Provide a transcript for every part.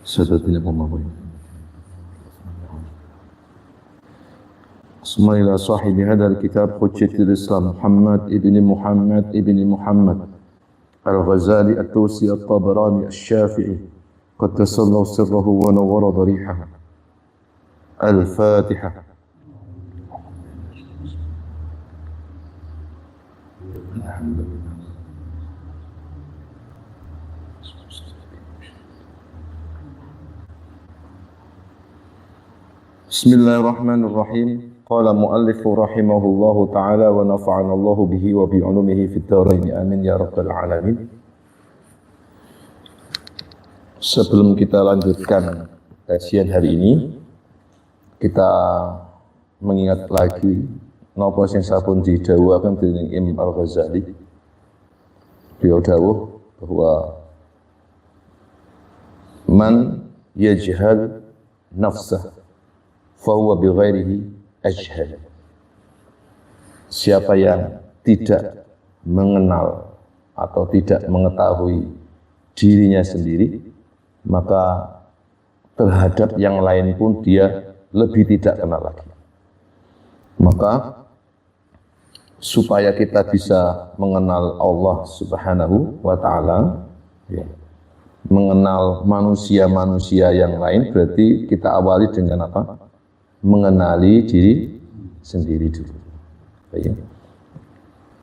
Sadatnya pemahaman. Asma ila sahibi hadal kitab Hujjatul Islam Muhammad ibn Muhammad Al-Ghazali At-Tusi At-Tabarani Asy-Syafi'i Qaddasallahu sirrahu wa nawwara dharihahu. Al-Fatihah. Bismillahirrahmanirrahim. Qala muallifu rahimahullahu ta'ala wa nafa'ana Allahu bihi wa bi'ulumihi fid dharain amin ya rabbal alamin. Sebelum kita lanjutkan kajian hari ini, kita mengingat lagi napa sing sampun didhawuhaken dening Imam Al-Ghazali. Beliau dawuh bahwa man yajhal nafsah fahuwa bighairihi ajhal. Siapa yang tidak mengenal atau tidak mengetahui dirinya sendiri, maka terhadap yang lain pun dia lebih tidak kenal lagi. Maka supaya kita bisa mengenal Allah Subhanahu wa ta'ala, ya, mengenal manusia-manusia yang lain, berarti kita awali dengan apa? Mengenali diri sendiri dulu.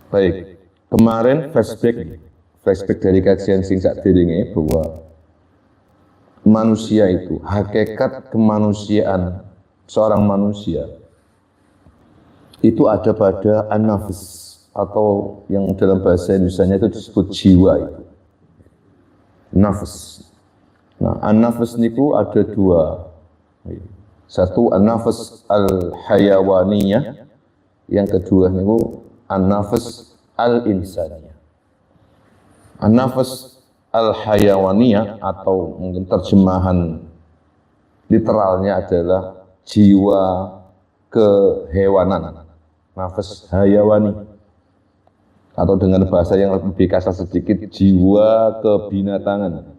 Baik. Kemarin flashback dari kajian sing sakderenge bahwa manusia itu, hakikat kemanusiaan seorang manusia itu ada pada an-nafs, atau yang dalam bahasa Indonesianya itu disebut jiwa itu. Nafs. Nah, an-nafs niku ada dua. Satu an-nafs al-hayawaniyah, yang kedua niku an-nafs al-insaniyah. An-nafs al-hayawaniyah atau mungkin terjemahan literalnya adalah jiwa kehewanan, nafas hayawani, atau dengan bahasa yang lebih kasar sedikit, jiwa kebinatangan.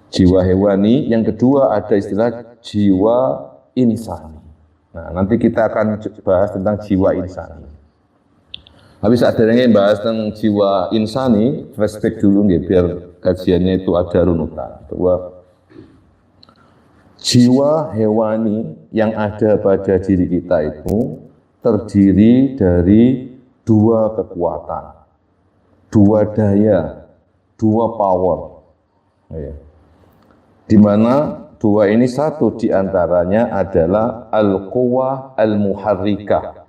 Jiwa hewani. Yang kedua ada istilah jiwa insani. Nah, nanti kita akan bahas tentang jiwa insani. Habis ada yang bahas tentang jiwa insani, flashback dulu nggih, biar kajiannya itu ada runutan. Bahwa jiwa hewani yang ada pada diri kita itu terdiri dari dua kekuatan, dua daya, dua power. Di mana dua ini satu diantaranya adalah al-quwwah al-muharrikah.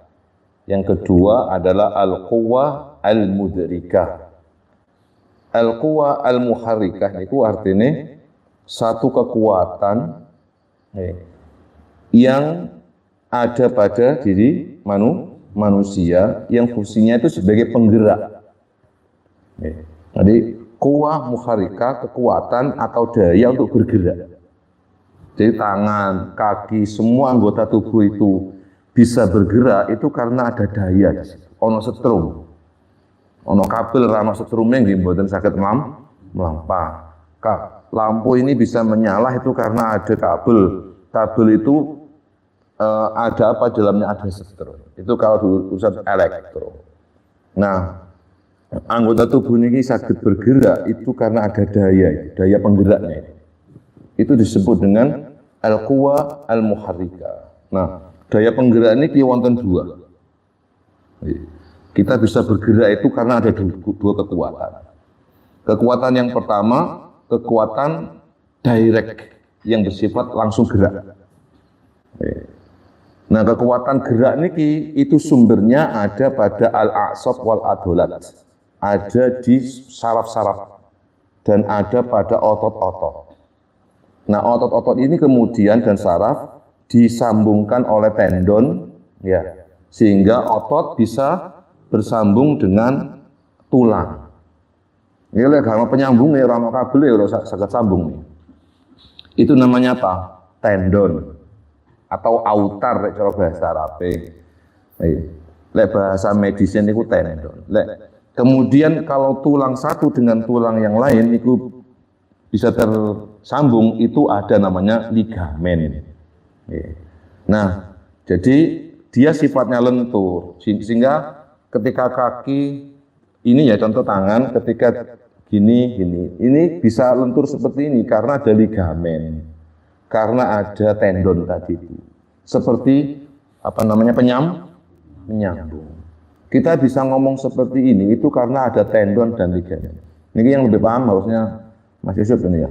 Yang kedua adalah al-quwwah al-mudrikah. Al-quwwah al-muharrikah itu artinya satu kekuatan yang ada pada diri manusia yang fungsinya itu sebagai penggerak. Jadi quwwah muharrikah, kekuatan atau daya untuk bergerak. Jadi tangan, kaki, semua anggota tubuh itu bisa bergerak itu karena ada daya di situ. Ono setrum, ono kabel, ono setrumnya yang mboten saged melampah. Lampu ini bisa menyala itu karena ada kabel. Kabel itu ada apa dalamnya? Ada setrum. Itu kalau dulu urusan elektro. Nah, anggota tubuh ini sakit bergerak itu karena ada daya penggeraknya. Itu disebut dengan al-quwwah al-muharrikah. Nah, daya penggerak ini wonten dua. Kita bisa bergerak itu karena ada dua kekuatan. Kekuatan yang pertama, kekuatan direct yang bersifat langsung gerak. Nah, kekuatan gerak niki itu sumbernya ada pada al-a'sab wal adolat. Ada di saraf-saraf dan ada pada otot-otot. Nah, otot-otot ini kemudian dan saraf disambungkan oleh tendon, ya, sehingga otot bisa bersambung dengan tulang. Ini oleh karena penyambung ya, rama kabel ya, sangat sambung nih. Itu namanya apa? Tendon atau autar cara bahasa Arab. Lek bahasa medisnya itu tendon. Kemudian kalau tulang satu dengan tulang yang lain itu bisa tersambung itu ada namanya ligamen. Nah, jadi dia sifatnya lentur sehingga ketika kaki ini ya contoh tangan ketika gini ini bisa lentur seperti ini karena ada ligamen, karena ada tendon tadi itu. Seperti apa namanya penyambung. Kita bisa ngomong seperti ini itu karena ada tendon dan ligamen. Ini yang lebih paham harusnya Mas Yusuf ini ya,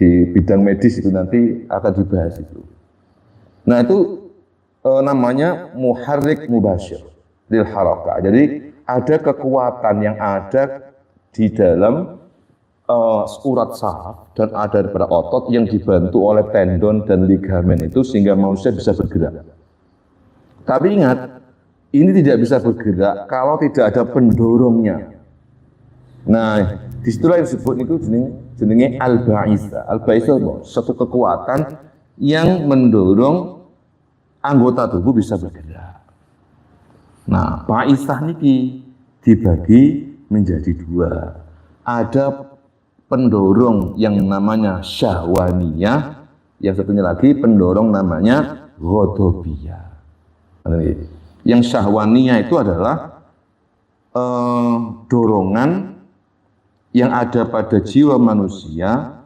di bidang medis itu nanti akan dibahas itu. Nah itu namanya muharrik mubasyir lil harakah. Jadi ada kekuatan yang ada di dalam urat saraf dan ada pada otot yang dibantu oleh tendon dan ligamen itu sehingga manusia bisa bergerak. Tapi ingat, ini tidak bisa bergerak kalau tidak ada pendorongnya. Nah, disitulah yang disebut itu jenenge al-ba'isa. Al-ba'isa itu satu kekuatan yang mendorong anggota tubuh bisa bergerak. Nah, ba'isah niki dibagi menjadi dua. Ada pendorong yang namanya syahwaniyah, yang satunya lagi pendorong namanya ghadabiyah. Yang syahwaniyah itu adalah dorongan yang ada pada jiwa manusia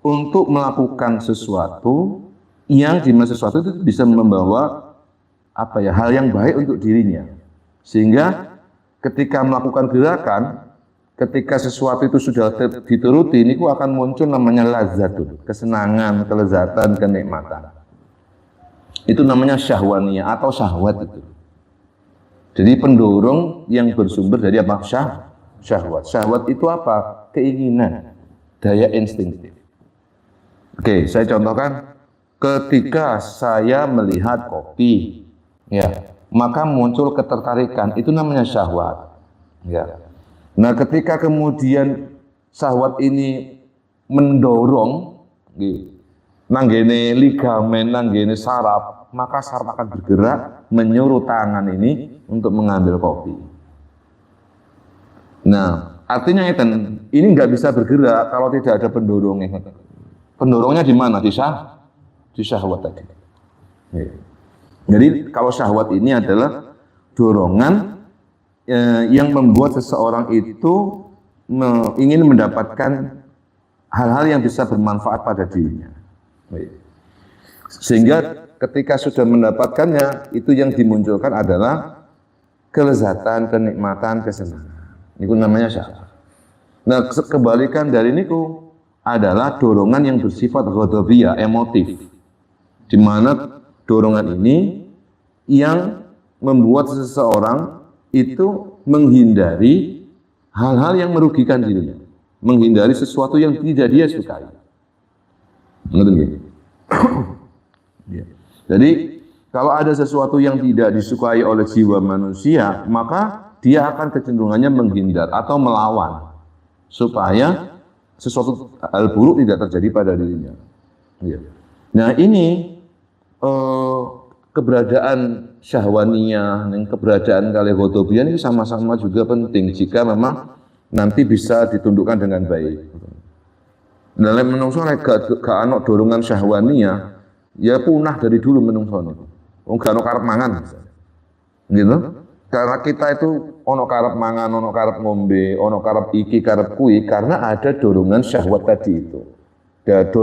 untuk melakukan sesuatu yang dimana sesuatu itu bisa membawa hal yang baik untuk dirinya, sehingga ketika melakukan gerakan, ketika sesuatu itu sudah dituruti, ini akan muncul namanya lazatun, kesenangan, kelezatan, kenikmatan. Itu namanya syahwaniyah atau syahwat itu. Jadi pendorong yang bersumber dari apa? Syahwat. Syahwat itu apa? Keinginan, daya instingtif. Oke, saya contohkan. Ketika saya melihat kopi, ya, maka muncul ketertarikan. Itu namanya syahwat. Ya. Nah, ketika kemudian syahwat ini mendorong, nanggene ligamen, nanggene saraf, maka saraf akan bergerak menyuruh tangan ini untuk mengambil kopi. Nah, artinya ini nggak bisa bergerak kalau tidak ada pendorongnya. Pendorongnya di mana? Di syahwat tadi. Jadi kalau syahwat ini adalah dorongan yang membuat seseorang itu ingin mendapatkan hal-hal yang bisa bermanfaat pada dirinya. Sehingga ketika sudah mendapatkannya, itu yang dimunculkan adalah kelezatan, kenikmatan, kesenangan. Itu namanya syahwat. Nah, kebalikan dari niku adalah dorongan yang bersifat ghadabiyah, emotif. Di mana dorongan ini yang membuat seseorang itu menghindari hal-hal yang merugikan dirinya, menghindari sesuatu yang tidak dia sukai. Ngerti? Jadi kalau ada sesuatu yang tidak disukai oleh jiwa manusia, maka dia akan kecenderungannya menghindar atau melawan supaya sesuatu hal buruk tidak terjadi pada dirinya. Nah ini keberadaan syahwaniyah, keberadaan kali ghadabiyah ini sama-sama juga penting jika memang nanti bisa ditundukkan dengan baik. Dalam menungso gak ana dorongan syahwaniyah, ya punah dari dulu menungso niku. Wong gak ana karep mangan. Gitu. Karena kita itu ono karep mangan, ono karep ngombe, ono karep iki, karep kui karena ada dorongan syahwat tadi itu.